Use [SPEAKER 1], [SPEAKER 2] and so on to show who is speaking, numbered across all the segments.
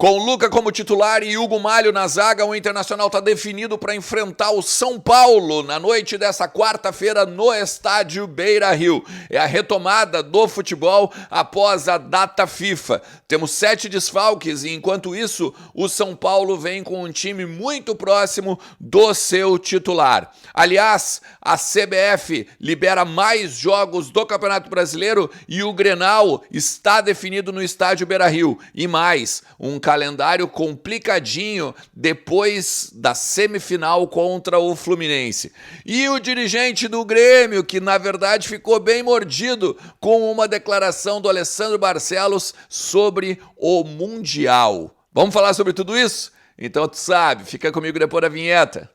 [SPEAKER 1] Com Luca como titular e Hugo Malho na zaga, o Internacional está definido para enfrentar o São Paulo na noite dessa quarta-feira no estádio Beira-Rio. É a retomada do futebol após a data FIFA. Temos 7 desfalques e, enquanto isso, o São Paulo vem com um time muito próximo do seu titular. Aliás, a CBF libera mais jogos do Campeonato Brasileiro e o Grenal está definido no estádio Beira-Rio. E mais, um calendário complicadinho depois da semifinal contra o Fluminense. E o dirigente do Grêmio, que na verdade ficou bem mordido com uma declaração do Alessandro Barcelos sobre o Mundial. Vamos falar sobre tudo isso? Então tu sabe, fica comigo depois da vinheta.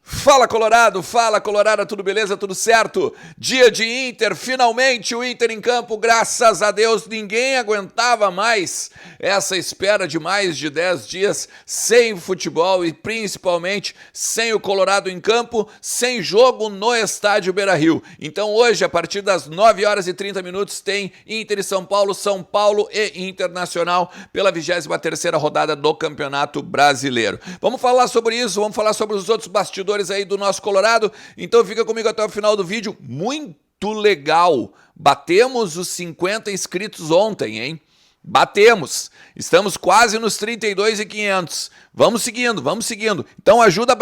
[SPEAKER 1] Fala Colorado, tudo beleza, tudo certo? Dia de Inter, finalmente o Inter em campo, graças a Deus, ninguém aguentava mais essa espera de mais de 10 dias sem futebol e principalmente sem o Colorado em campo, sem jogo no estádio Beira-Rio. Então hoje, a partir das 9 horas e 30 minutos, tem Inter e São Paulo e Internacional pela 23ª rodada do Campeonato Brasileiro. Vamos falar sobre isso, vamos falar sobre os outros bastidores aí do nosso Colorado, então fica comigo até o final do vídeo. Muito legal, batemos os 50 inscritos ontem, hein? Batemos, estamos quase nos 32.500, vamos seguindo, então ajuda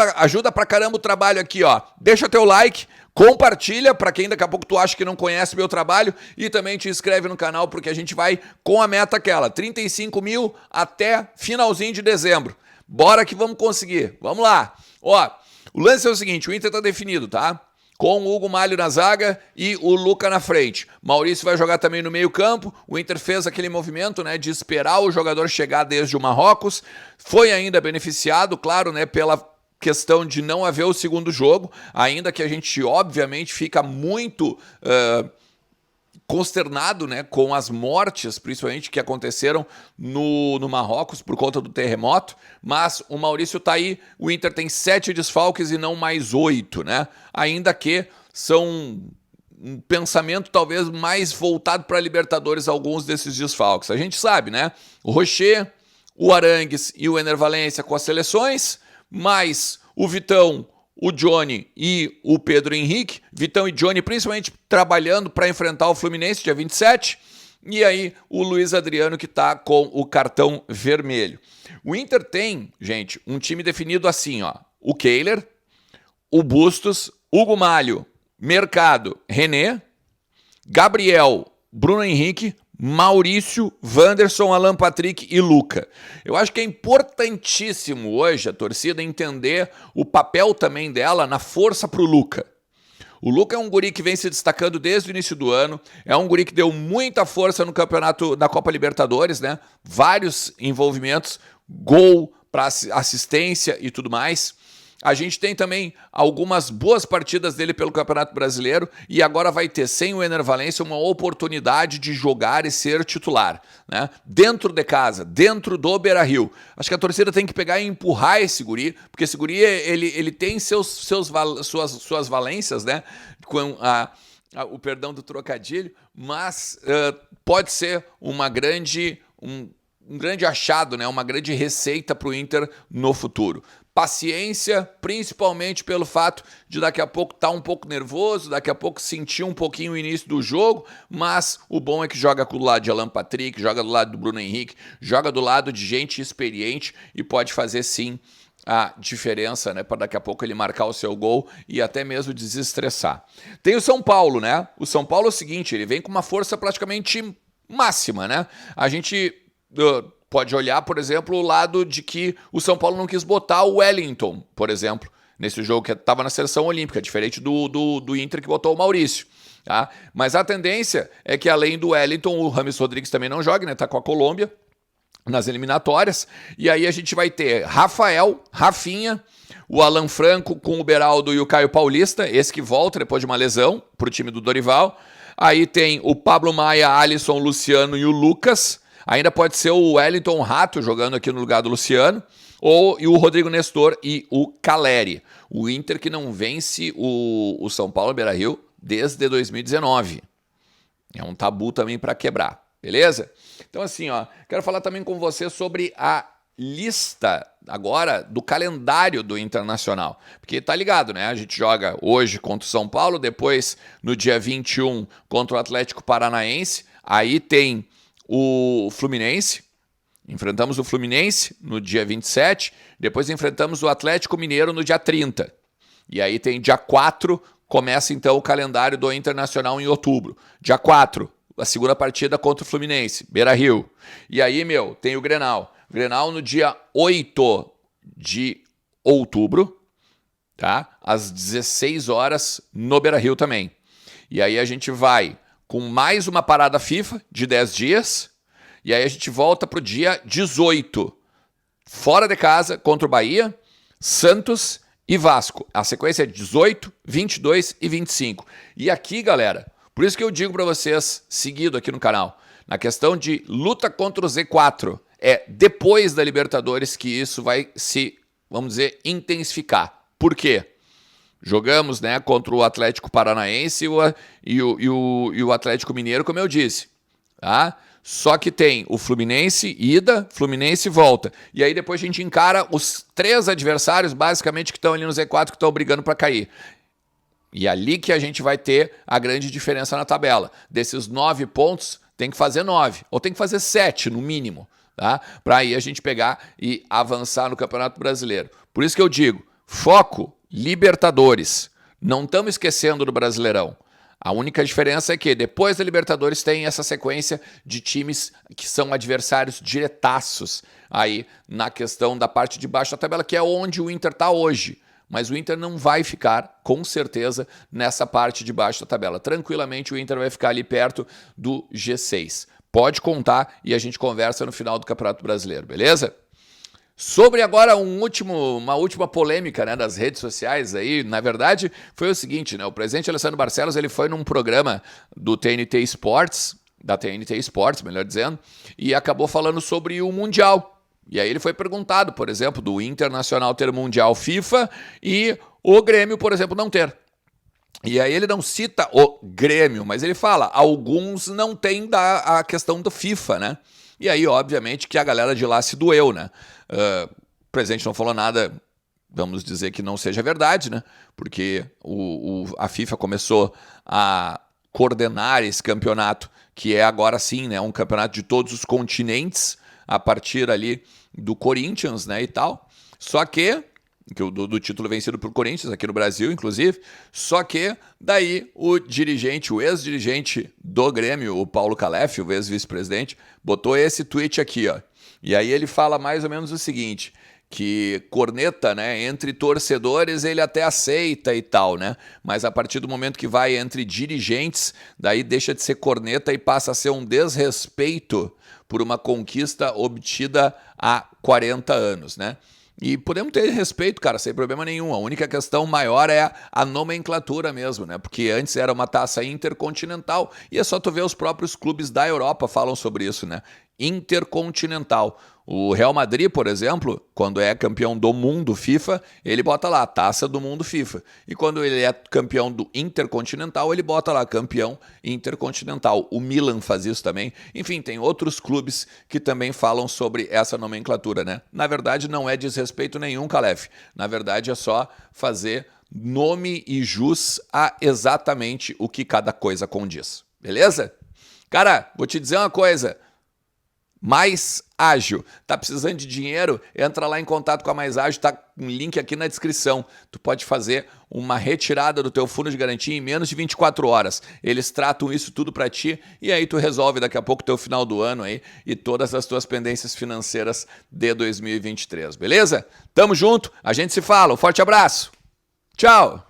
[SPEAKER 1] pra caramba o trabalho aqui, ó, deixa teu like, compartilha pra quem daqui a pouco tu acha que não conhece meu trabalho e também te inscreve no canal porque a gente vai com a meta aquela, 35 mil até finalzinho de dezembro, bora que vamos conseguir, vamos lá, ó. O lance é o seguinte, o Inter tá definido, tá? Com o Hugo Malho na zaga e o Luca na frente. Maurício vai jogar também no meio campo. O Inter fez aquele movimento, né, de esperar o jogador chegar desde o Marrocos. Foi ainda beneficiado, claro, né, pela questão de não haver o segundo jogo, ainda que a gente, obviamente, fica muito consternado, né, com as mortes, principalmente, que aconteceram no Marrocos por conta do terremoto, mas o Maurício tá aí, o Inter tem 7 desfalques e não mais 8, né, ainda que são um pensamento talvez mais voltado para a Libertadores alguns desses desfalques. A gente sabe, né, o Rocher, o Arangues e o Ener Valencia com as seleções, mais o Vitão, o Johnny e o Pedro Henrique, Vitão e Johnny principalmente trabalhando para enfrentar o Fluminense dia 27, e aí o Luiz Adriano que está com o cartão vermelho. O Inter tem, gente, um time definido assim, ó, o Kehler, o Bustos, Hugo Malho, Mercado, René, Gabriel, Bruno Henrique, Maurício, Wanderson, Alan Patrick e Luca. Eu acho que é importantíssimo hoje a torcida entender o papel também dela na força para o Luca. O Luca é um guri que vem se destacando desde o início do ano, é um guri que deu muita força no campeonato da Copa Libertadores, né? Vários envolvimentos, gol para assistência e tudo mais. A gente tem também algumas boas partidas dele pelo Campeonato Brasileiro e agora vai ter, sem o Ener Valencia, uma oportunidade de jogar e ser titular, né? Dentro de casa, dentro do Beira-Rio. Acho que a torcida tem que pegar e empurrar esse guri, porque esse guri ele tem suas valências, né? Com o perdão do trocadilho, mas pode ser uma grande... um grande achado, né? Uma grande receita para o Inter no futuro. Paciência, principalmente pelo fato de daqui a pouco estar um pouco nervoso, daqui a pouco sentir um pouquinho o início do jogo, mas o bom é que joga do lado de Alan Patrick, joga do lado do Bruno Henrique, joga do lado de gente experiente e pode fazer sim a diferença, né, para daqui a pouco ele marcar o seu gol e até mesmo desestressar. Tem o São Paulo, né? O São Paulo é o seguinte, ele vem com uma força praticamente máxima, né? A gente pode olhar, por exemplo, o lado de que o São Paulo não quis botar o Wellington, por exemplo, nesse jogo que estava na seleção olímpica, diferente do Inter que botou o Maurício. Tá? Mas a tendência é que além do Wellington, o Rames Rodrigues também não joga, né? Tá com a Colômbia nas eliminatórias. E aí a gente vai ter Rafael, Rafinha, o Alan Franco com o Beraldo e o Caio Paulista, esse que volta depois de uma lesão para o time do Dorival. Aí tem o Pablo Maia, Alisson, Luciano e o Lucas. Ainda pode ser o Wellington Rato jogando aqui no lugar do Luciano. e o Rodrigo Nestor e o Caleri. O Inter que não vence o São Paulo Beira-Rio desde 2019. É um tabu também para quebrar, beleza? Então assim, ó, quero falar também com você sobre a lista agora do calendário do Internacional. Porque tá ligado, né? A gente joga hoje contra o São Paulo, depois no dia 21 contra o Atlético Paranaense, aí tem o Fluminense, enfrentamos o Fluminense no dia 27, depois enfrentamos o Atlético Mineiro no dia 30. E aí tem dia 4, começa então o calendário do Internacional em outubro. Dia 4, a segunda partida contra o Fluminense, Beira-Rio. E aí, tem o Grenal. Grenal no dia 8 de outubro, tá? Às 16 horas no Beira-Rio também. E aí a gente vai com mais uma parada FIFA de 10 dias, e aí a gente volta pro dia 18, fora de casa, contra o Bahia, Santos e Vasco. A sequência é 18, 22 e 25. E aqui, galera, por isso que eu digo para vocês, seguido aqui no canal, na questão de luta contra o Z4, é depois da Libertadores que isso vai se, vamos dizer, intensificar. Por quê? Jogamos, né, contra o Atlético Paranaense e o Atlético Mineiro, como eu disse. Tá? Só que tem o Fluminense ida, Fluminense volta. E aí depois a gente encara os 3 adversários, basicamente, que estão ali no Z4, que estão brigando para cair. E ali que a gente vai ter a grande diferença na tabela. Desses 9 pontos, tem que fazer 9, ou tem que fazer 7 no mínimo. Tá? Para aí a gente pegar e avançar no Campeonato Brasileiro. Por isso que eu digo, foco, Libertadores. Não estamos esquecendo do Brasileirão. A única diferença é que depois da Libertadores tem essa sequência de times que são adversários diretaços aí na questão da parte de baixo da tabela, que é onde o Inter está hoje. Mas o Inter não vai ficar, com certeza, nessa parte de baixo da tabela. Tranquilamente o Inter vai ficar ali perto do G6. Pode contar e a gente conversa no final do Campeonato Brasileiro, beleza? Sobre agora uma última polêmica, né, das redes sociais aí, na verdade, foi o seguinte, né? O presidente Alessandro Barcelos, ele foi num programa do TNT Sports, da TNT Sports, melhor dizendo, e acabou falando sobre o Mundial. E aí ele foi perguntado, por exemplo, do Internacional ter Mundial FIFA e o Grêmio, por exemplo, não ter. E aí ele não cita o Grêmio, mas ele fala, alguns não têm a questão do FIFA, né? E aí, obviamente, que a galera de lá se doeu, né? O presidente não falou nada, vamos dizer que não seja verdade, né? Porque a FIFA começou a coordenar esse campeonato, que é agora sim, né? Um campeonato de todos os continentes, a partir ali do Corinthians, né? E tal. Só que do título vencido por Corinthians, aqui no Brasil, inclusive. Só que daí o ex-dirigente do Grêmio, o Paulo Calef, o ex-vice-presidente, botou esse tweet aqui, ó. E aí ele fala mais ou menos o seguinte, que corneta, né, entre torcedores ele até aceita e tal, né? Mas a partir do momento que vai entre dirigentes, daí deixa de ser corneta e passa a ser um desrespeito por uma conquista obtida há 40 anos, né? E podemos ter respeito, cara, sem problema nenhum. A única questão maior é a nomenclatura mesmo, né? Porque antes era uma taça intercontinental e é só tu ver os próprios clubes da Europa falam sobre isso, né? Intercontinental. O Real Madrid, por exemplo, quando é campeão do mundo FIFA, ele bota lá Taça do Mundo FIFA. E quando ele é campeão do Intercontinental, ele bota lá campeão intercontinental. O Milan faz isso também. Enfim, tem outros clubes que também falam sobre essa nomenclatura, né? Na verdade, não é desrespeito nenhum, Calef. Na verdade, é só fazer nome e jus a exatamente o que cada coisa condiz. Beleza? Cara, vou te dizer uma coisa. Mais Ágil. Tá precisando de dinheiro? Entra lá em contato com a Mais Ágil, tá um link aqui na descrição. Tu pode fazer uma retirada do teu fundo de garantia em menos de 24 horas. Eles tratam isso tudo para ti e aí tu resolve daqui a pouco teu final do ano aí e todas as tuas pendências financeiras de 2023, beleza? Tamo junto, a gente se fala. Um forte abraço. Tchau.